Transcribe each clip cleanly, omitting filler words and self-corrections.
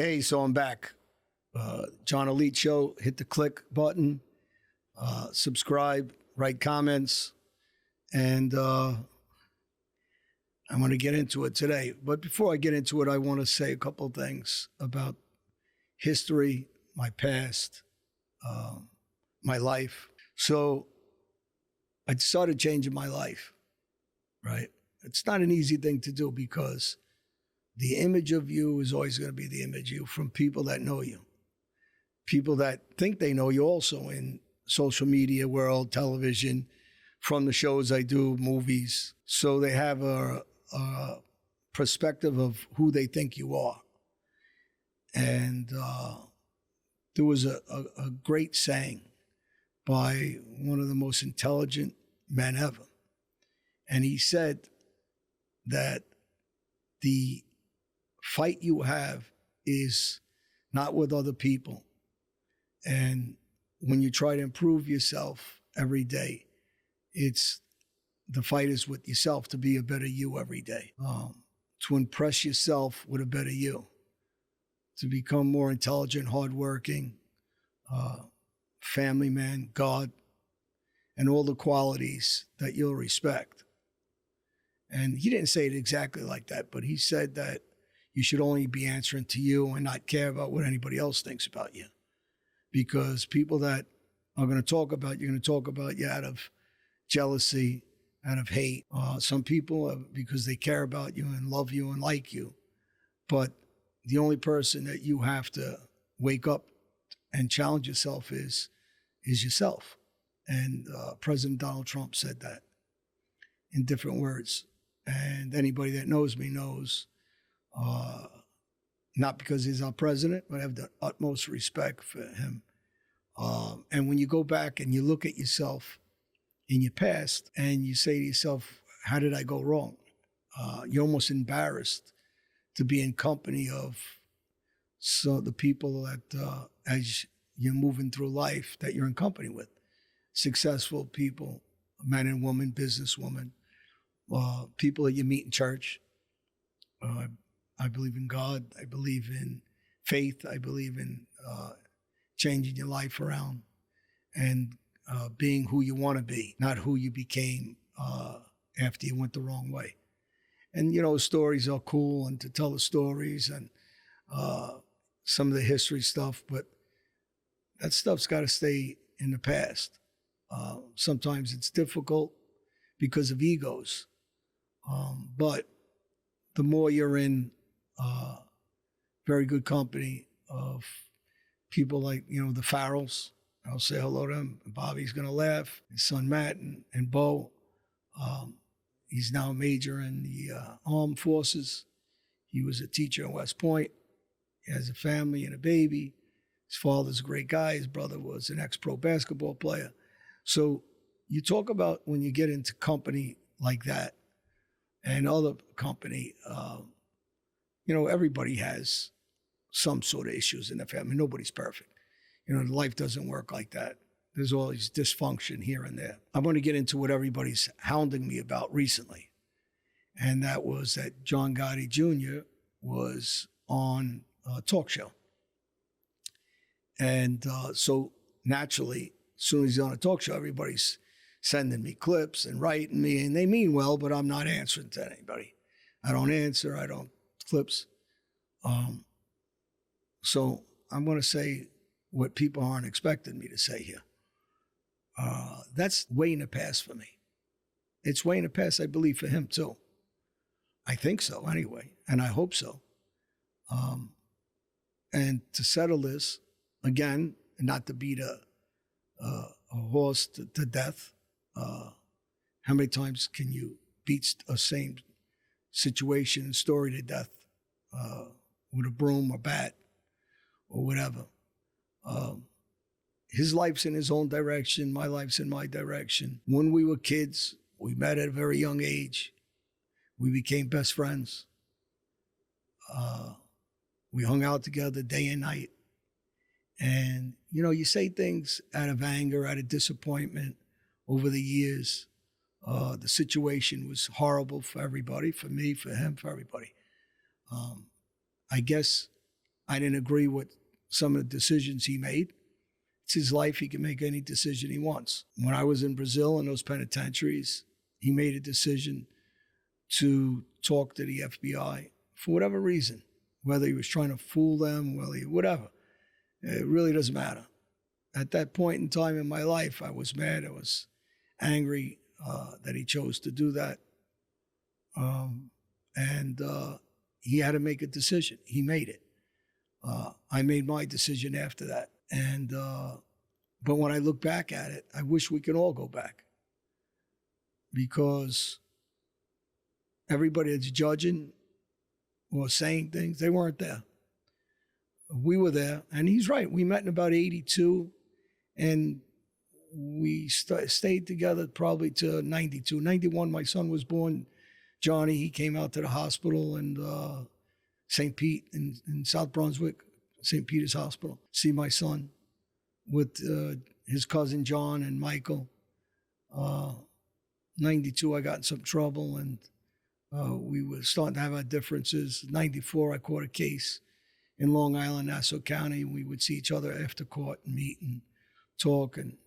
Hey, so I'm back. John Alite Show. Hit the click button, subscribe, write comments, and I'm going to get into it today. But before I get into it, I want to say a couple of things about history, my past, my life. So I started changing my life, right? It's not an easy thing to do because the image of you is always going to be the image of you from people that know you. People that think they know you also in social media world, television, from the shows I do, movies. So they have a perspective of who they think you are. And there was a great saying by one of the most intelligent men ever. And he said that the fight you have is not with other people. And when you try to improve yourself every day, the fight is with yourself to be a better you every day, to impress yourself with a better you, to become more intelligent, hardworking, family man, God, and all the qualities that you'll respect. And he didn't say it exactly like that, but he said that you should only be answering to you and not care about what anybody else thinks about you. Because people that are going to talk about you are going to talk about you out of jealousy, out of hate. Some people, because they care about you and love you and like you. But the only person that you have to wake up and challenge yourself is yourself. And President Donald Trump said that in different words. And anybody that knows me knows, not because he's our president, but I have the utmost respect for him. And when you go back and you look at yourself in your past and you say to yourself, how did I go wrong? You're almost embarrassed to be in company of the people that, as you're moving through life, that you're in company with. Successful people, men and women, businesswomen, people that you meet in church. I believe in God. I believe in faith. I believe in changing your life around and being who you want to be, not who you became after you went the wrong way. And, stories are cool and to tell the stories and some of the history stuff, but that stuff's got to stay in the past. Sometimes it's difficult because of egos. But the more you're in very good company of people like, the Farrells, I'll say hello to him. Bobby's going to laugh. His son, Matt, and Bo. He's now a major in the armed forces. He was a teacher in West Point. He has a family and a baby. His father's a great guy. His brother was an ex-pro basketball player. So you talk about when you get into company like that and other company, everybody has some sort of issues in their family. Nobody's perfect. Life doesn't work like that. There's always dysfunction here and there. I'm going to get into what everybody's hounding me about recently. And that was that John Gotti Jr. was on a talk show. And so naturally, as soon as he's on a talk show, everybody's sending me clips and writing me, and they mean well, but I'm not answering to anybody. I don't answer. I don't clips. So I'm going to say what people aren't expecting me to say here. That's way in the past for me. It's way in the past, I believe, for him too. I think so anyway, and I hope so. And to settle this, again, not to beat a horse to death, how many times can you beat a same situation and story to death with a broom or bat or whatever? His life's in his own direction. My life's in my direction. When we were kids, we met at a very young age. We became best friends. We hung out together day and night. And, you say things out of anger, out of disappointment over the years. The situation was horrible for everybody, for me, for him, for everybody. I guess I didn't agree with some of the decisions he made. It's his life. He can make any decision he wants. When I was in Brazil in those penitentiaries, he made a decision to talk to the FBI for whatever reason, whether he was trying to fool them, whatever. It really doesn't matter. At that point in time in my life, I was mad. I was angry that he chose to do that. And he had to make a decision. He made it. I made my decision after that. And but when I look back at it, I wish we could all go back, because everybody that's judging or saying things, they weren't there. We were there, and he's right. We met in about 82, and we stayed together probably to 92. 91, my son was born, Johnny. He came out to the hospital in St. Pete in South Brunswick, St. Peter's Hospital, see my son with his cousin John and Michael. 92, I got in some trouble, and we were starting to have our differences. 94, I caught a case in Long Island, Nassau County. We would see each other after court and meet and talk, and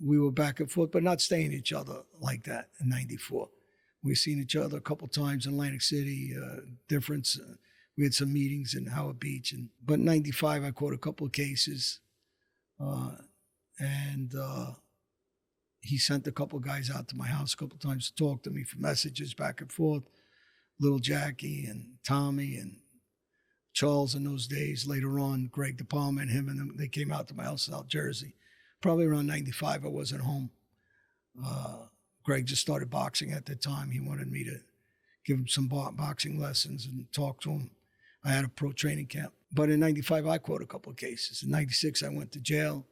we were back and forth, but not staying each other like that in 94. We've seen each other a couple times in Atlantic City, difference. We had some meetings in Howard Beach. But in 95, I caught a couple of cases. And he sent a couple of guys out to my house a couple of times to talk to me for messages back and forth. Little Jackie and Tommy and Charles in those days. Later on, Greg DePalma and him and them, they came out to my house in South Jersey. Probably around 95, I wasn't home. Greg just started boxing at the time. He wanted me to give him some boxing lessons and talk to him. I had a pro training camp. But in 95, I caught a couple of cases. In 96, I went to jail.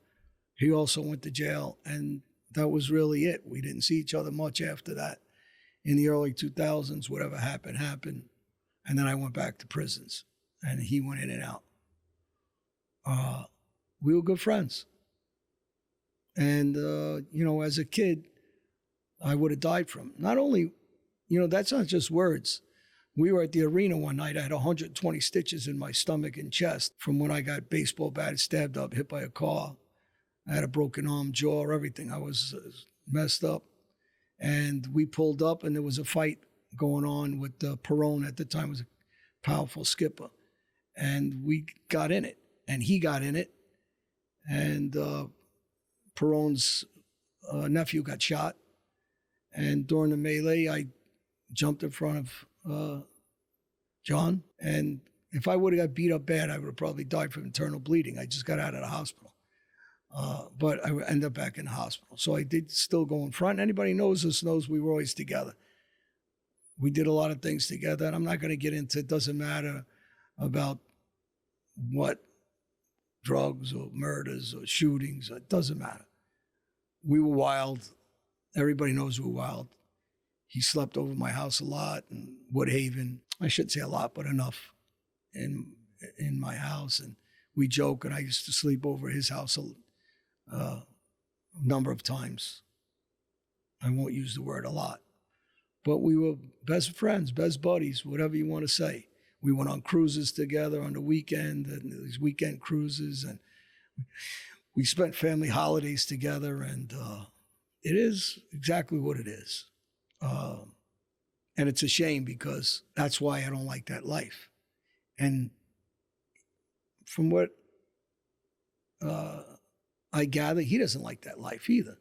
He also went to jail, and that was really it. We didn't see each other much after that. In the early 2000s, whatever happened, happened. And then I went back to prisons, and he went in and out. We were good friends. And, as a kid, I would have died from him. Not only, that's not just words. We were at the arena one night. I had 120 stitches in my stomach and chest from when I got baseball batted, stabbed up, hit by a car. I had a broken arm, jaw, everything. I was messed up. And we pulled up, and there was a fight going on with Perone at the time, was a powerful skipper. And we got in it, and he got in it. And Perone's nephew got shot. And during the melee, I jumped in front of John. And if I would have got beat up bad, I would have probably died from internal bleeding. I just got out of the hospital. But I ended up back in the hospital. So I did still go in front. Anybody knows us knows we were always together. We did a lot of things together. And I'm not going to get into, it doesn't matter about what drugs or murders or shootings. It doesn't matter. We were wild. Everybody knows we were wild. He slept over my house a lot in Woodhaven. I shouldn't say a lot, but enough in my house. And we joke, and I used to sleep over his house a number of times. I won't use the word a lot. But we were best friends, best buddies, whatever you want to say. We went on cruises together on the weekend, and these weekend cruises, and we spent family holidays together, and it is exactly what it is. And it's a shame, because that's why I don't like that life. And from what I gather, he doesn't like that life either.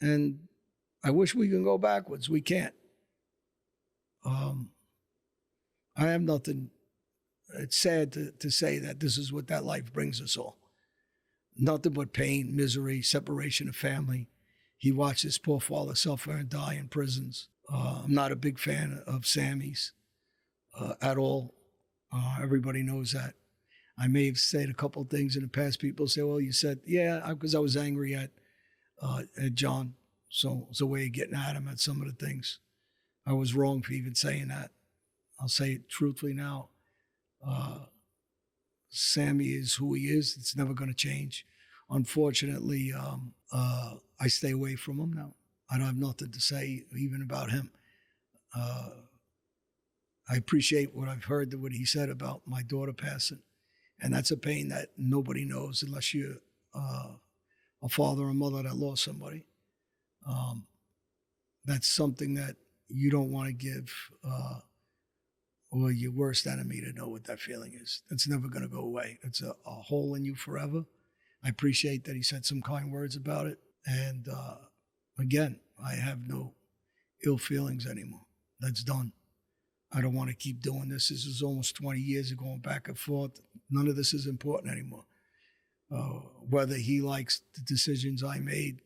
And I wish we can go backwards. We can't. I have nothing. It's sad to say that this is what that life brings us all. Nothing but pain, misery, separation of family. He watched his poor father suffer and die in prisons. I'm not a big fan of Sammy's at all. Everybody knows that. I may have said a couple of things in the past. People say, well, you said, yeah, because I was angry at John. So it's a way of getting at him at some of the things. I was wrong for even saying that. I'll say it truthfully now. Sammy is who he is. It's never going to change. Unfortunately, I stay away from him now. I don't have nothing to say even about him. I appreciate what I've heard, what he said about my daughter passing. And that's a pain that nobody knows unless you're a father or mother that lost somebody. That's something that you don't want to give or your worst enemy to know what that feeling is. It's never going to go away. It's a hole in you forever. I appreciate that he said some kind words about it. And again, I have no ill feelings anymore. That's done. I don't want to keep doing this. This is almost 20 years of going back and forth. None of this is important anymore. Whether he likes the decisions I made,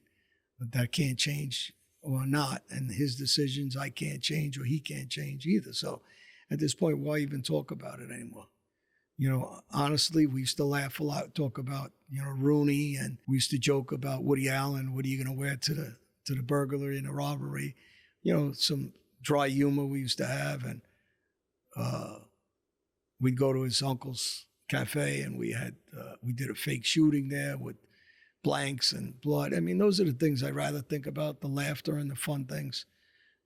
that can't change or not, and his decisions I can't change or he can't change either. So at this point, why even talk about it anymore? You know, honestly, we used to laugh a lot, talk about, you know, Rooney, and we used to joke about Woody Allen. What are you going to wear to the burglary and the robbery? You know, some dry humor we used to have, and we'd go to his uncle's cafe, and we did a fake shooting there with blanks and blood. I mean, those are the things I'd rather think about: the laughter and the fun things,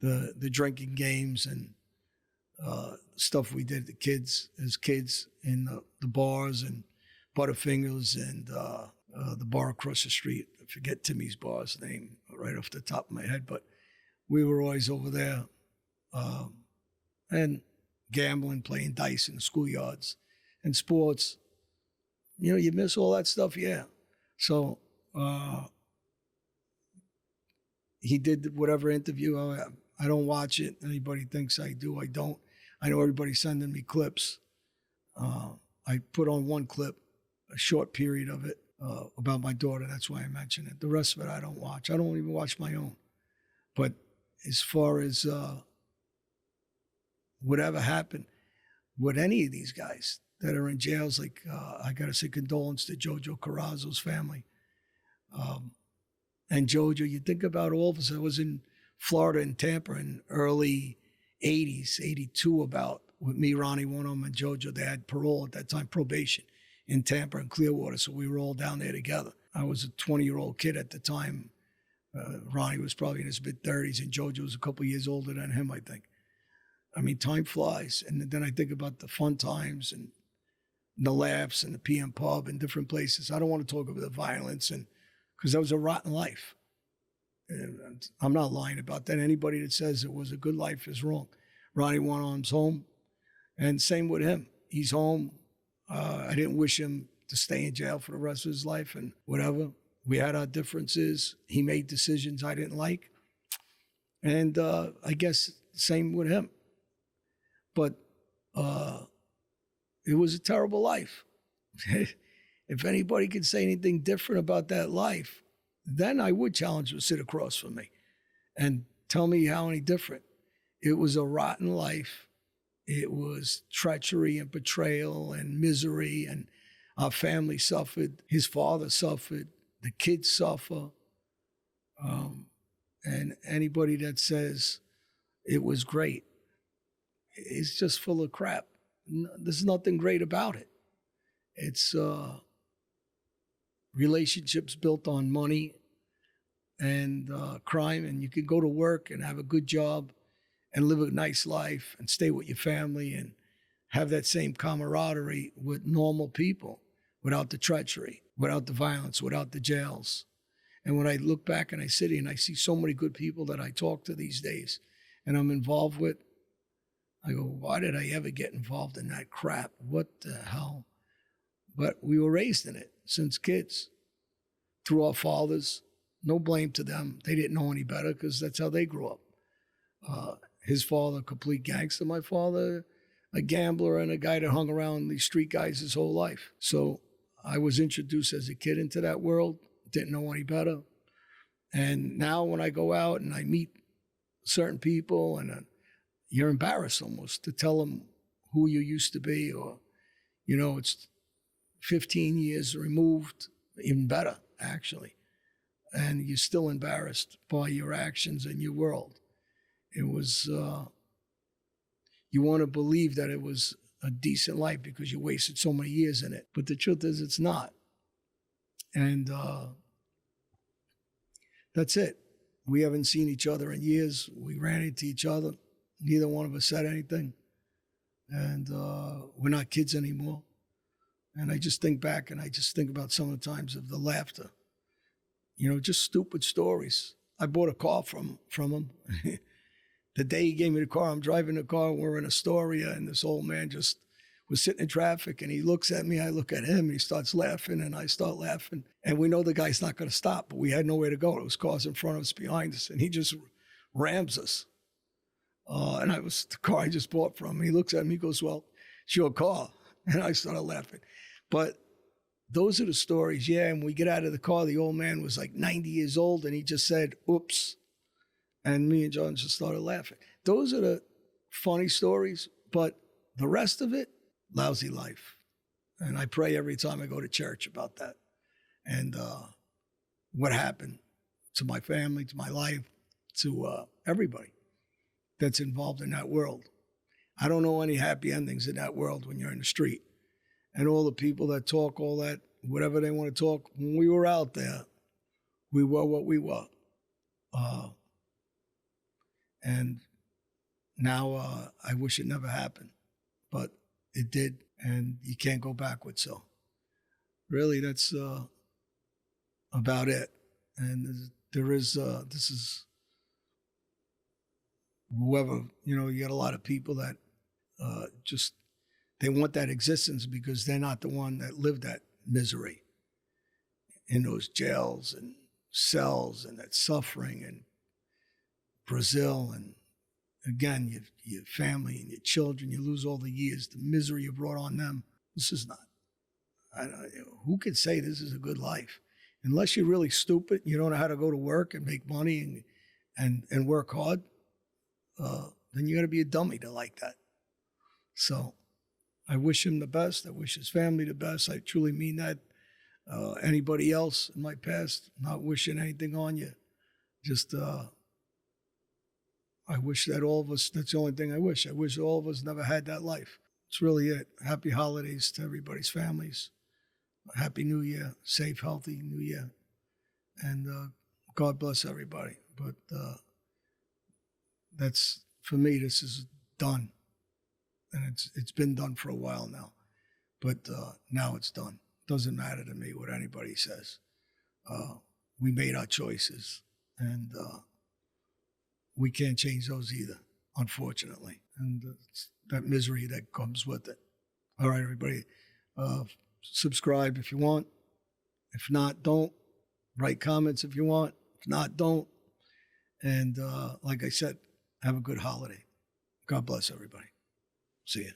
the drinking games and stuff we did as kids in the bars and Butterfingers and the bar across the street. I forget Timmys Bar's name right off the top of my head, but we were always over there and gambling, playing dice in the schoolyards and sports. You know, you miss all that stuff, yeah. So he did whatever interview. I don't watch it. Anybody thinks I do, I don't. I know everybody's sending me clips. I put on one clip, a short period of it, about my daughter. That's why I mention it. The rest of it I don't watch. I don't even watch my own. But as far as whatever happened with any of these guys that are in jails, like I got to say condolence to JoJo Carrazzo's family. And JoJo, you think about all of us. I was in Florida in Tampa in early 80s, 82 about, with me, Ronnie, one of them, and JoJo. They had parole at that time, probation in Tampa and Clearwater. So we were all down there together. I was a 20-year-old kid at the time. Ronnie was probably in his mid-30s, and JoJo was a couple of years older than him, I think. I mean, time flies. And then I think about the fun times and the laughs and the PM pub and different places. I don't want to talk about the violence, and because that was a rotten life. And I'm not lying about that. Anybody that says it was a good life is wrong. Ronnie One-Arm's home, and same with him. He's home. I didn't wish him to stay in jail for the rest of his life and whatever. We had our differences. He made decisions I didn't like. And I guess same with him. But it was a terrible life. If anybody could say anything different about that life, then I would challenge them to sit across from me and tell me how any different. It was a rotten life. It was treachery and betrayal and misery, and our family suffered. His father suffered. The kids suffer. And anybody that says it was great is just full of crap. There's nothing great about it. It's relationships built on money and crime, and you can go to work and have a good job and live a nice life and stay with your family and have that same camaraderie with normal people without the treachery, without the violence, without the jails. And when I look back and I sit here and I see so many good people that I talk to these days and I'm involved with, I go, why did I ever get involved in that crap? What the hell? But we were raised in it since kids, through our fathers. No blame to them. They didn't know any better because that's how they grew up. His father, a complete gangster. My father, a gambler and a guy that hung around these street guys his whole life. So I was introduced as a kid into that world, didn't know any better. And now when I go out and I meet certain people, and you're embarrassed almost to tell them who you used to be, or, you know, it's 15 years removed, even better, actually. And you're still embarrassed by your actions and your world. It was, you want to believe that it was a decent life because you wasted so many years in it. But the truth is it's not. And that's it. We haven't seen each other in years. We ran into each other. Neither one of us said anything. and we're not kids anymore. And I just think back, and I just think about some of the times of the laughter. You know, just stupid stories. I bought a car from him. The day he gave me the car, I'm driving the car, we're in Astoria, and this old man just was sitting in traffic, and he looks at me, I look at him, and he starts laughing, and I start laughing. And we know the guy's not going to stop, but we had nowhere to go. There was cars in front of us, behind us, and he just rams us. And I was the car I just bought from him. He looks at me, he goes, well, it's your car. And I started laughing. But those are the stories, yeah. And we get out of the car, the old man was like 90 years old, and he just said, oops. And me and John just started laughing. Those are the funny stories, but the rest of it, lousy life. And I pray every time I go to church about that. And what happened to my family, to my life, to everybody that's involved in that world. I don't know any happy endings in that world when you're in the street. And all the people that talk all that, whatever they want to talk, when we were out there, we were what we were. And now I wish it never happened, but it did, and you can't go backwards. So really, that's about it. And there is, this is whoever, you know, you got a lot of people that just, they want that existence because they're not the one that lived that misery in those jails and cells and that suffering and Brazil. And again, your family and your children, you lose all the years, the misery you brought on them. This is not, who could say this is a good life? Unless you're really stupid, you don't know how to go to work and make money and work hard, then you got to be a dummy to like that. So I wish him the best. I wish his family the best. I truly mean that. Anybody else in my past, not wishing anything on you. Just, I wish that all of us, that's the only thing I wish. I wish all of us never had that life. It's really it. Happy holidays to everybody's families. Happy New Year. Safe, healthy New Year. And God bless everybody. But that's, for me, this is done. And it's been done for a while now. But now it's done. Doesn't matter to me what anybody says. We made our choices. And we can't change those either, unfortunately. And that misery that comes with it. All right, everybody. Subscribe if you want. If not, don't. Write comments if you want. If not, don't. And like I said, have a good holiday. God bless everybody. See you.